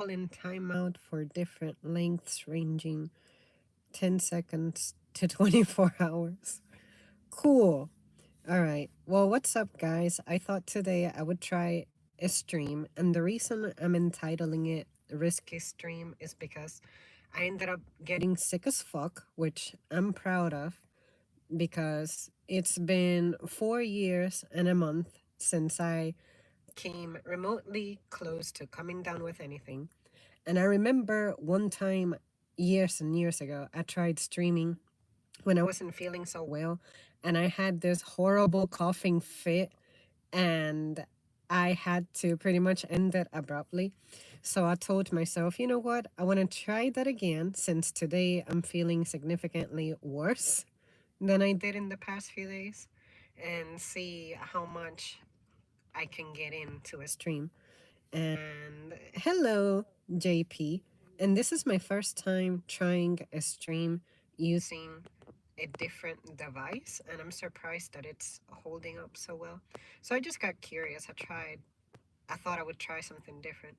in timeout for different lengths ranging 10 seconds to 24 hours. Cool. All right. Well, what's up, guys? I thought today I would try a stream, and the reason I'm entitling it Risky Stream is because I ended up getting sick as fuck, which I'm proud of because it's been 4 years and a month since I came remotely close to coming down with anything. And I remember one time, years and years ago, I tried streaming when I wasn't feeling so well, and I had this horrible coughing fit, and I had to pretty much end it abruptly. So I told myself, you know what? I want to try that again since today I'm feeling significantly worse than I did in the past few days and see how much I can get into a stream. And hello, JP. And this is my first time trying a stream using a different device, and I'm surprised that it's holding up so well. So I just got curious. I thought I would try something different.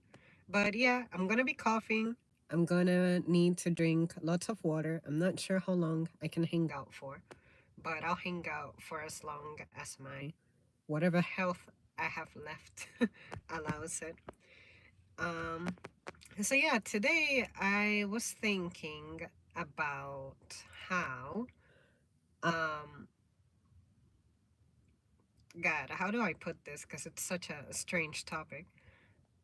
But yeah, I'm gonna be coughing. I'm gonna need to drink lots of water. I'm not sure how long I can hang out for, but I'll hang out for as long as my whatever health I have left allows it. Um, so yeah, today I was thinking about how, um, God, how do I put this? Because it's such a strange topic.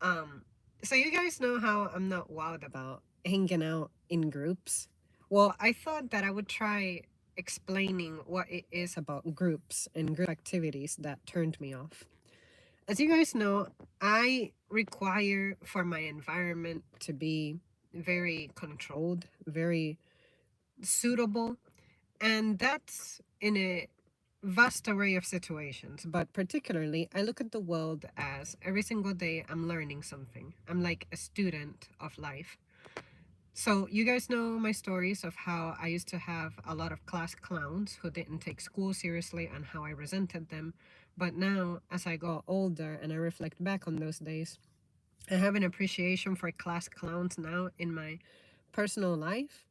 Um, so you guys know how I'm not wild about hanging out in groups. Well, I thought that I would try explaining what it is about groups and group activities that turned me off. As you guys know, I require for my environment to be very controlled, very suitable, and that's in a vast array of situations. But particularly, I look at the world as every single day I'm learning something. I'm like a student of life. So, you guys know my stories of how I used to have a lot of class clowns who didn't take school seriously and how I resented them. But now, as I got older and I reflect back on those days, I have an appreciation for class clowns now in my personal life.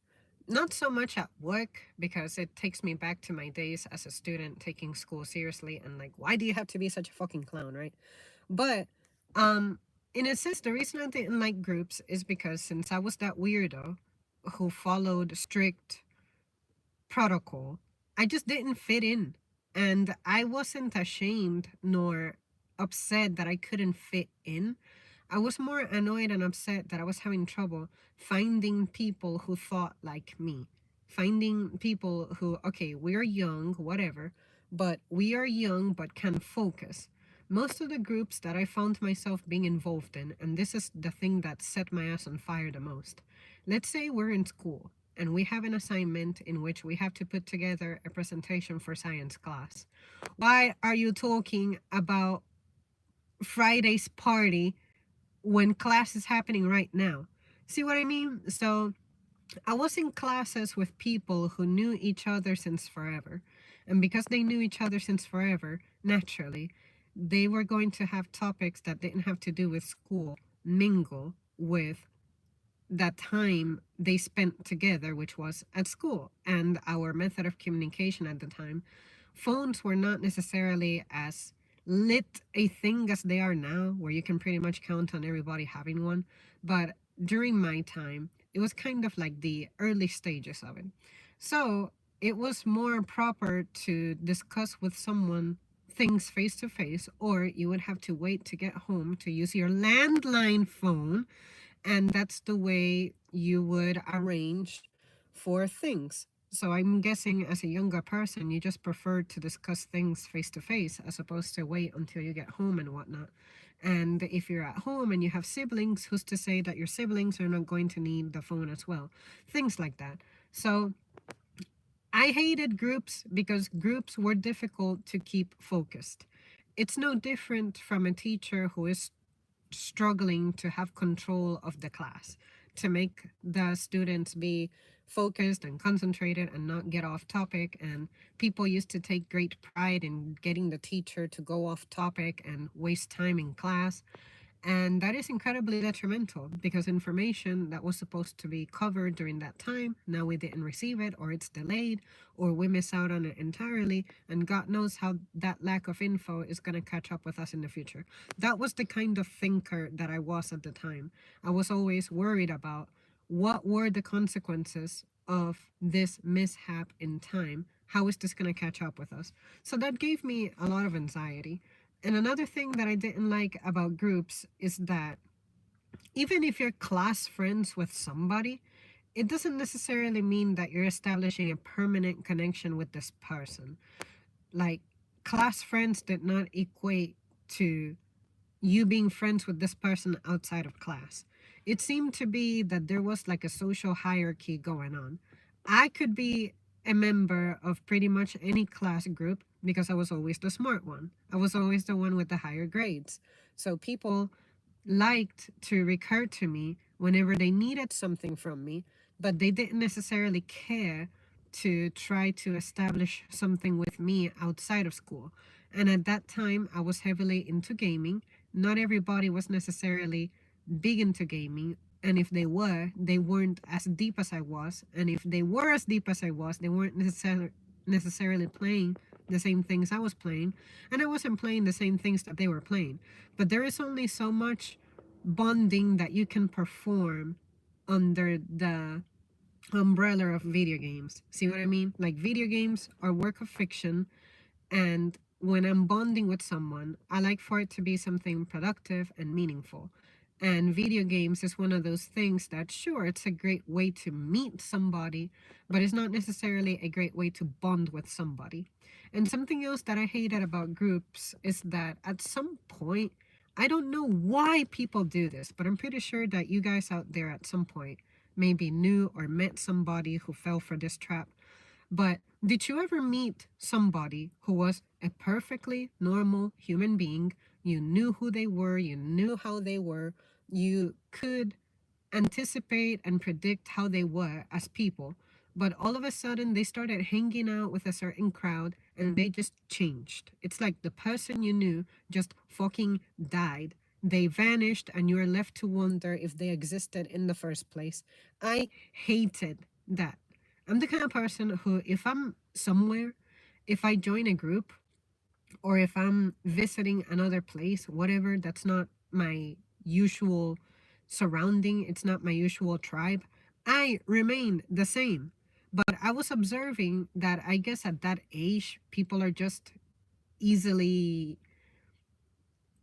Not so much at work because it takes me back to my days as a student taking school seriously and like, why do you have to be such a fucking clown, right? But um in a sense, the reason I didn't like groups is because since I was that weirdo who followed strict protocol, I just didn't fit in. And I wasn't ashamed nor upset that I couldn't fit in. I was more annoyed and upset that I was having trouble finding people who thought like me. Finding people who, okay, we're young, whatever, but we are young but can focus. Most of the groups that I found myself being involved in, and this is the thing that set my ass on fire the most. Let's say we're in school and we have an assignment in which we have to put together a presentation for science class. Why are you talking about Friday's party when class is happening right now? See what I mean? So I was in classes with people who knew each other since forever. And because they knew each other since forever, naturally, they were going to have topics that didn't have to do with school mingle with that time they spent together, which was at school. And our method of communication at the time, phones were not necessarily as lit a thing as they are now, where you can pretty much count on everybody having one. But during my time, it was kind of like the early stages of it. So it was more proper to discuss with someone things face to face, or you would have to wait to get home to use your landline phone, and that's the way you would arrange for things. So I'm guessing as a younger person, you just prefer to discuss things face to face as opposed to wait until you get home and whatnot. And if you're at home and you have siblings, who's to say that your siblings are not going to need the phone as well? Things like that. So I hated groups because groups were difficult to keep focused. It's no different from a teacher who is struggling to have control of the class, to make the students be focused and concentrated and not get off topic. And people used to take great pride in getting the teacher to go off topic and waste time in class. And that is incredibly detrimental because information that was supposed to be covered during that time, now we didn't receive it, or it's delayed, or we miss out on it entirely. And God knows how that lack of info is going to catch up with us in the future. That was the kind of thinker that I was at the time. I was always worried about what were the consequences of this mishap in time. How is this going to catch up with us? So that gave me a lot of anxiety. And another thing that I didn't like about groups is that even if you're class friends with somebody, it doesn't necessarily mean that you're establishing a permanent connection with this person. Like, class friends did not equate to you being friends with this person outside of class. It seemed to be that there was like a social hierarchy going on. I could be a member of pretty much any class group because I was always the smart one. I was always the one with the higher grades. So people liked to recur to me whenever they needed something from me, but they didn't necessarily care to try to establish something with me outside of school. And at that time, I was heavily into gaming. Not everybody was necessarily big into gaming. And if they weren't as deep as I was. And if they were as deep as I was, they weren't necessarily playing the same things I was playing. And I wasn't playing the same things that they were playing. But there is only so much bonding that you can perform under the umbrella of video games. See what I mean? Like, video games are work of fiction, and when I'm bonding with someone, I like for it to be something productive and meaningful. And video games is one of those things that, sure, it's a great way to meet somebody, but it's not necessarily a great way to bond with somebody. And something else that I hated about groups is that at some point, I don't know why people do this, but I'm pretty sure that you guys out there at some point maybe knew or met somebody who fell for this trap. But did you ever meet somebody who was a perfectly normal human being? You knew who they were, you knew how they were, you could anticipate and predict how they were as people, but all of a sudden they started hanging out with a certain crowd and they just changed. It's like the person you knew just fucking died. They vanished and you are left to wonder if they existed in the first place. I hated that. I'm the kind of person who, if I'm somewhere, if I join a group, or if I'm visiting another place, whatever, that's not my usual surrounding, it's not my usual tribe, I remain the same. But I was observing that I guess at that age, people are just easily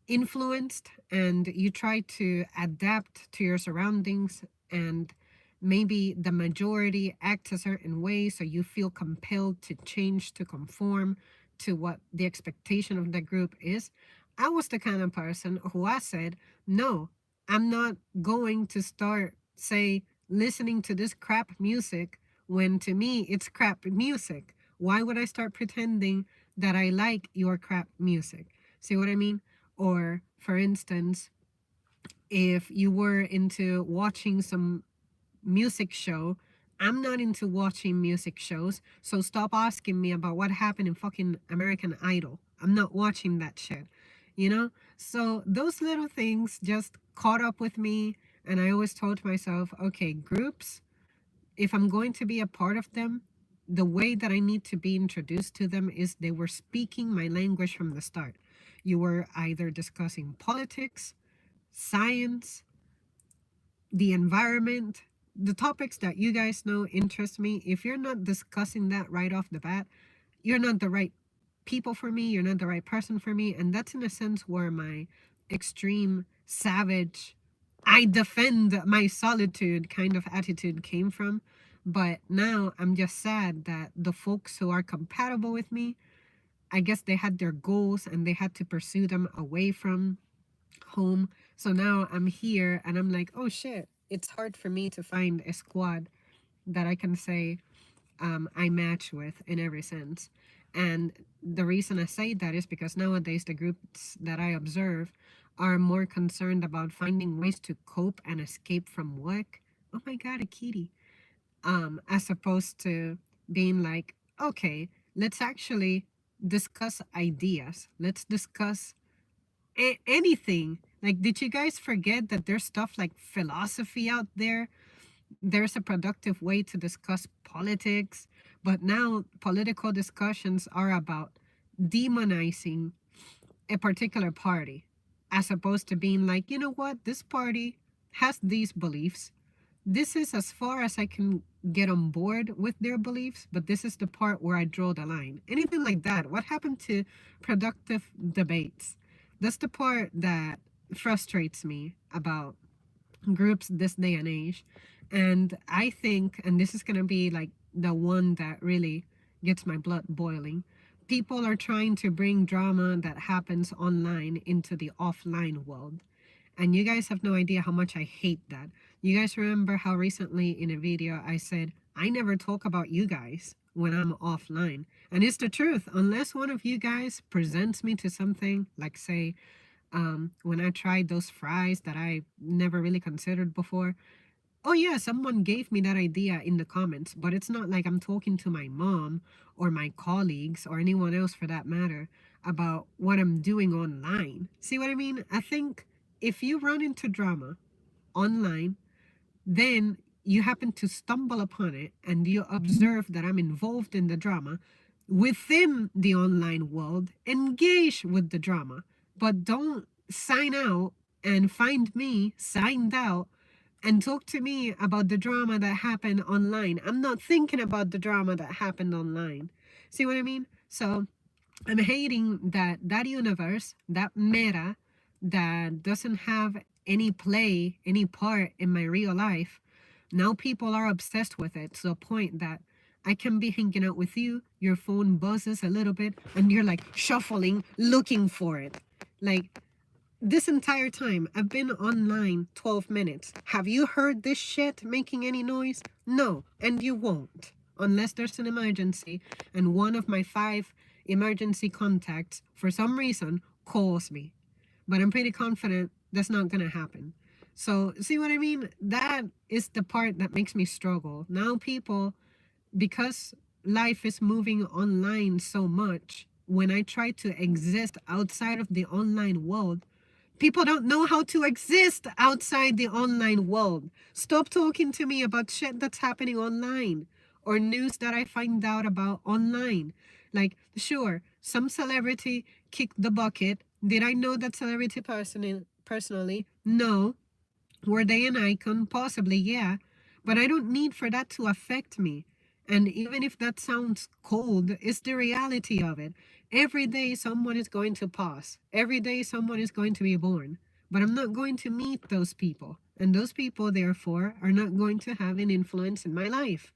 influenced and you try to adapt to your surroundings, and maybe the majority acts a certain way, so you feel compelled to change to conform to what the expectation of the group is. I was the kind of person who I said, no, I'm not going to start, say, listening to this crap music when to me it's crap music. Why would I start pretending that I like your crap music? See what I mean? Or, for instance, if you were into watching some music show, I'm not into watching music shows, so stop asking me about what happened in fucking American Idol. I'm not watching that shit, you know? So those little things just caught up with me, and I always told myself, okay, groups, if I'm going to be a part of them, the way that I need to be introduced to them is they were speaking my language from the start. You were either discussing politics, science, the environment, the topics that you guys know interest me. If you're not discussing that right off the bat, you're not the right people for me, you're not the right person for me. And that's in a sense where my extreme, savage, I defend my solitude kind of attitude came from. But now I'm just sad that the folks who are compatible with me, I guess they had their goals and they had to pursue them away from home. So now I'm here and I'm like, oh shit, it's hard for me to find a squad that I can say I match with in every sense. And the reason I say that is because nowadays the groups that I observe are more concerned about finding ways to cope and escape from work. Oh my god, a kitty. As opposed to being like, okay, let's actually discuss ideas. Let's discuss anything. Like, did you guys forget that there's stuff like philosophy out there? There's a productive way to discuss politics, but now political discussions are about demonizing a particular party, as opposed to being like, you know what, this party has these beliefs. This is as far as I can get on board with their beliefs, but this is the part where I draw the line. Anything like that. What happened to productive debates? That's the part that frustrates me about groups this day and age. And I think, and this is going to be like the one that really gets my blood boiling, people are trying to bring drama that happens online into the offline world. And you guys have no idea how much I hate that. You guys remember how recently in a video I said, I never talk about you guys when I'm offline. And it's the truth. Unless one of you guys presents me to something, like say, when I tried those fries that I never really considered before. Oh yeah, someone gave me that idea in the comments, but it's not like I'm talking to my mom or my colleagues or anyone else for that matter about what I'm doing online. See what I mean? I think if you run into drama online, then you happen to stumble upon it and you observe that I'm involved in the drama within the online world, engage with the drama, but don't sign out and find me signed out and talk to me about the drama that happened online. I'm not thinking about the drama that happened online. See what I mean? So I'm hating that that universe, that meta, that doesn't have any play, any part in my real life. Now people are obsessed with it to a point that I can be hanging out with you, your phone buzzes a little bit, and you're like shuffling, looking for it. Like, this entire time, I've been online 12 minutes. Have you heard this shit making any noise? No, and you won't. Unless there's an emergency and one of my 5 emergency contacts, for some reason, calls me. But I'm pretty confident that's not gonna happen. So, see what I mean? That is the part that makes me struggle. Now people, because life is moving online so much, when I try to exist outside of the online world, people don't know how to exist outside the online world. Stop talking to me about shit that's happening online or news that I find out about online. Like, sure, some celebrity kicked the bucket. Did I know that celebrity personally? No. Were they an icon? Possibly, yeah. But I don't need for that to affect me. And even if that sounds cold, it's the reality of it. Every day someone is going to pass. Every day someone is going to be born. But I'm not going to meet those people. And those people, therefore, are not going to have an influence in my life.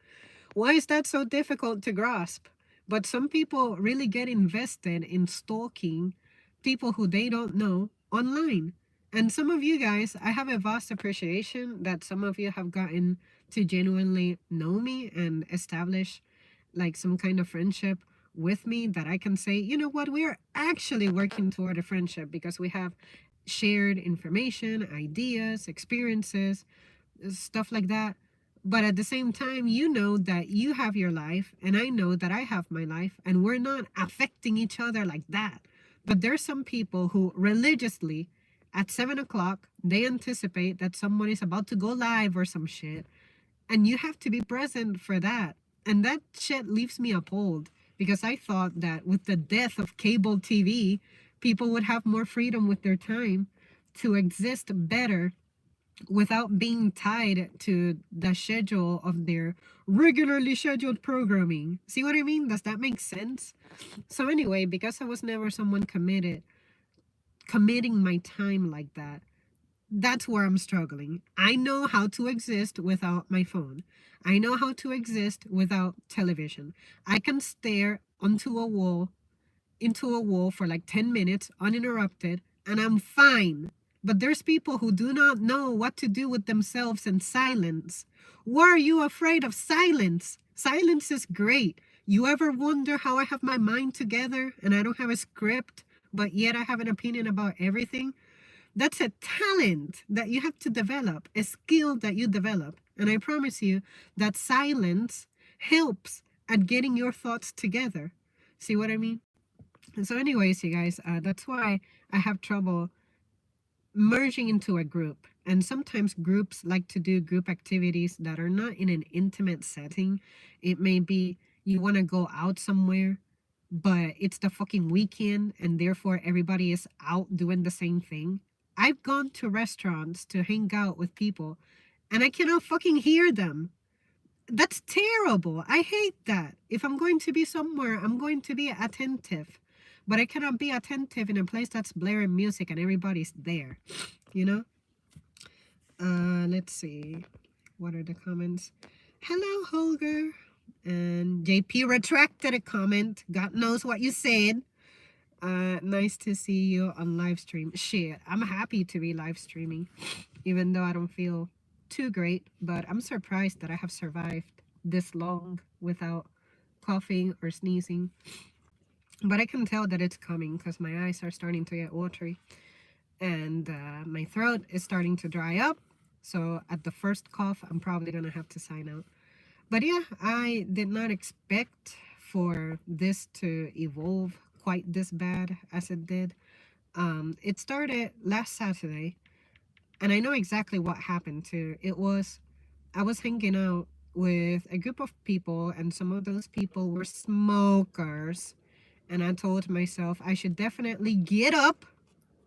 Why is that so difficult to grasp? But some people really get invested in stalking people who they don't know online. And some of you guys, I have a vast appreciation that some of you have gotten to genuinely know me and establish like some kind of friendship with me that I can say, you know what, we're actually working toward a friendship because we have shared information, ideas, experiences, stuff like that. But at the same time, you know that you have your life and I know that I have my life and we're not affecting each other like that. But there's some people who religiously at 7 o'clock, they anticipate that someone is about to go live or some shit. And you have to be present for that. And that shit leaves me appalled because I thought that with the death of cable TV, people would have more freedom with their time to exist better without being tied to the schedule of their regularly scheduled programming. See what I mean? Does that make sense? So anyway, because I was never someone committing my time like that, that's where I'm struggling. I know how to exist without my phone. I know how to exist without television. I can stare into a wall for like 10 minutes uninterrupted, and I'm fine. But there's people who do not know what to do with themselves in silence. Why are you afraid of silence? Silence is great. You ever wonder how I have my mind together and I don't have a script, but yet I have an opinion about everything? That's a talent that you have to develop, a skill that you develop. And I promise you that silence helps at getting your thoughts together. See what I mean? And so anyways, you guys, that's why I have trouble merging into a group. And sometimes groups like to do group activities that are not in an intimate setting. It may be you want to go out somewhere, but it's the fucking weekend and therefore everybody is out doing the same thing. I've gone to restaurants to hang out with people and I cannot fucking hear them. That's terrible. I hate that. If I'm going to be somewhere, I'm going to be attentive. But I cannot be attentive in a place that's blaring music and everybody's there, you know? Let's see. What are the comments? Hello, Holger. And JP retracted a comment. God knows what you said. Nice to see you on live stream. Shit, I'm happy to be live streaming, even though I don't feel too great. But I'm surprised that I have survived this long without coughing or sneezing. But I can tell that it's coming because my eyes are starting to get watery and my throat is starting to dry up. So at the first cough, I'm probably gonna have to sign out. But yeah, I did not expect for this to evolve quite this bad as it did. It started last Saturday, and I know exactly what happened too. I was hanging out with a group of people, and some of those people were smokers. And I told myself I should definitely get up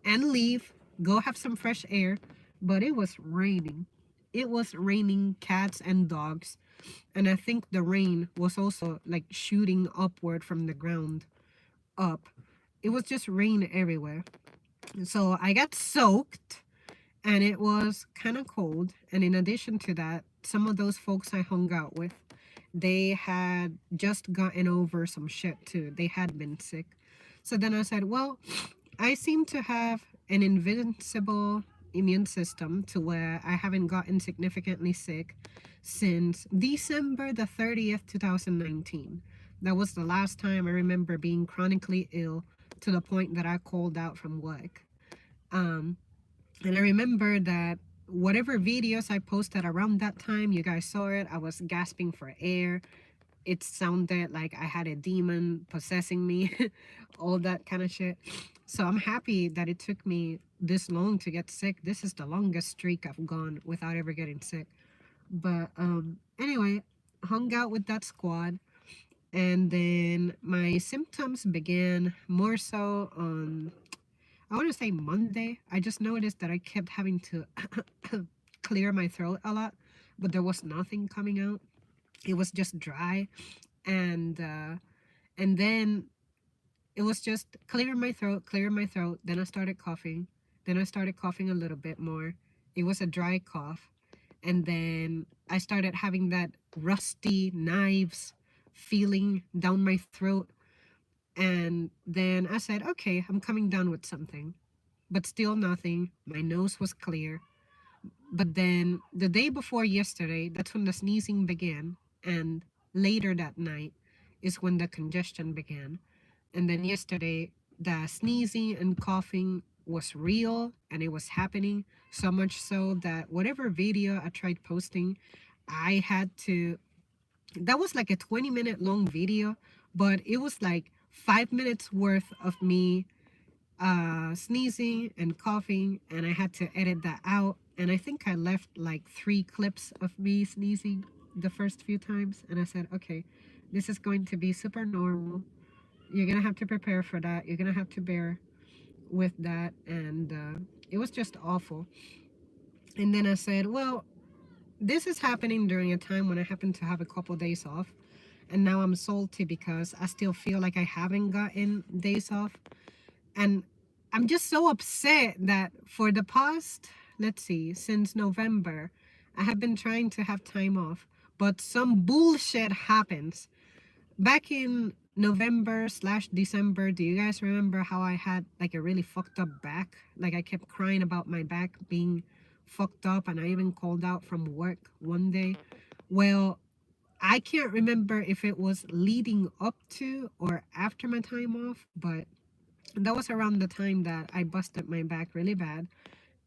and leave, go have some fresh air. But it was raining. It was raining cats and dogs. And I think the rain was also like shooting upward from the ground up. It was just rain everywhere. So I got soaked and it was kind of cold. And in addition to that, some of those folks I hung out with, they had just gotten over some shit too. They had been sick. So then I said, well, I seem to have an invincible immune system to where I haven't gotten significantly sick since December the 30th, 2019. That was the last time I remember being chronically ill to the point that I called out from work. Um, and I remember that whatever videos I posted around that time, you guys saw it. I was gasping for air. It sounded like I had a demon possessing me, all that kind of shit. So I'm happy that it took me this long to get sick. This is the longest streak I've gone without ever getting sick. But anyway, hung out with that squad. And then my symptoms began more so on, I want to say Monday. I just noticed that I kept having to clear my throat a lot, but there was nothing coming out. It was just dry. And then it was just clear my throat, clear my throat. Then I started coughing. Then I started coughing a little bit more. It was a dry cough. And then I started having that rusty knives feeling down my throat. And then I said, okay, I'm coming down with something. But still nothing. My nose was clear. But then the day before yesterday, that's when the sneezing began. And later that night is when the congestion began. And then yesterday, the sneezing and coughing was real and it was happening. So much so that whatever video I tried posting, I had to, that was like a 20-minute long video, but it was like 5 minutes worth of me sneezing and coughing, and I had to edit that out. And I think I left like 3 clips of me sneezing the first few times. And I said, okay, this is going to be super normal. You're gonna have to prepare for that. You're gonna have to bear with that. And it was just awful. And then I said, well, this is happening during a time when I happen to have a couple days off. And now I'm salty because I still feel like I haven't gotten days off. And I'm just so upset that for the past, let's see, since November, I have been trying to have time off. But some bullshit happens. Back in November/December, do you guys remember how I had like a really fucked up back? Like I kept crying about my back being fucked up, and I even called out from work one day. Well, I can't remember if it was leading up to or after my time off, but that was around the time that I busted my back really bad.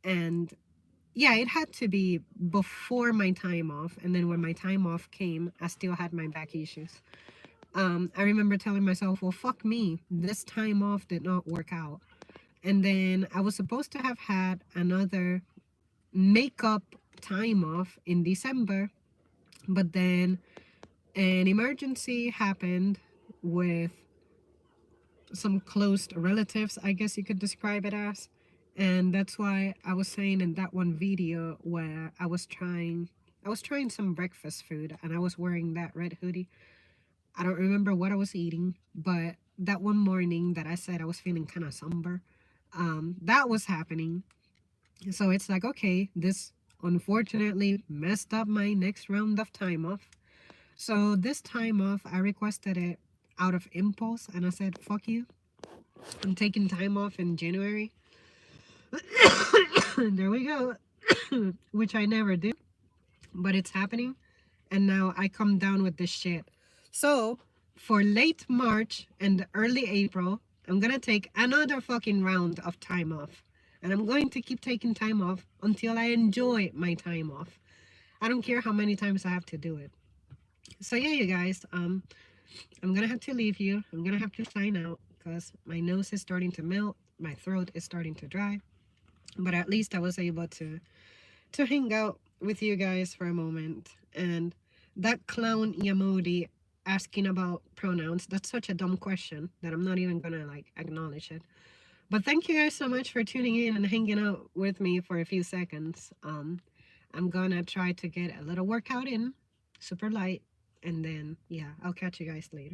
And yeah, it had to be before my time off. And then when my time off came, I still had my back issues. I remember telling myself, well, fuck me. This time off did not work out. And then I was supposed to have had another makeup time off in December, but then an emergency happened with some close relatives, I guess you could describe it as. And that's why I was saying in that one video where I was trying some breakfast food and I was wearing that red hoodie. I don't remember what I was eating, but that one morning that I said I was feeling kind of somber, that was happening. So it's like, okay, this unfortunately messed up my next round of time off. So this time off, I requested it out of impulse and I said, fuck you. I'm taking time off in January. There we go. Which I never do, but it's happening. And now I come down with this shit. So for late March and early April, I'm gonna take another fucking round of time off. And I'm going to keep taking time off until I enjoy my time off. I don't care how many times I have to do it. So yeah, you guys, I'm gonna have to leave you. I'm gonna have to sign out because my nose is starting to melt, my throat is starting to dry. But at least I was able to hang out with you guys for a moment. And that clown emoji asking about pronouns, that's such a dumb question that I'm not even gonna like acknowledge it. But thank you guys so much for tuning in and hanging out with me for a few seconds. I'm gonna try to get a little workout in, super light, and then yeah, I'll catch you guys later.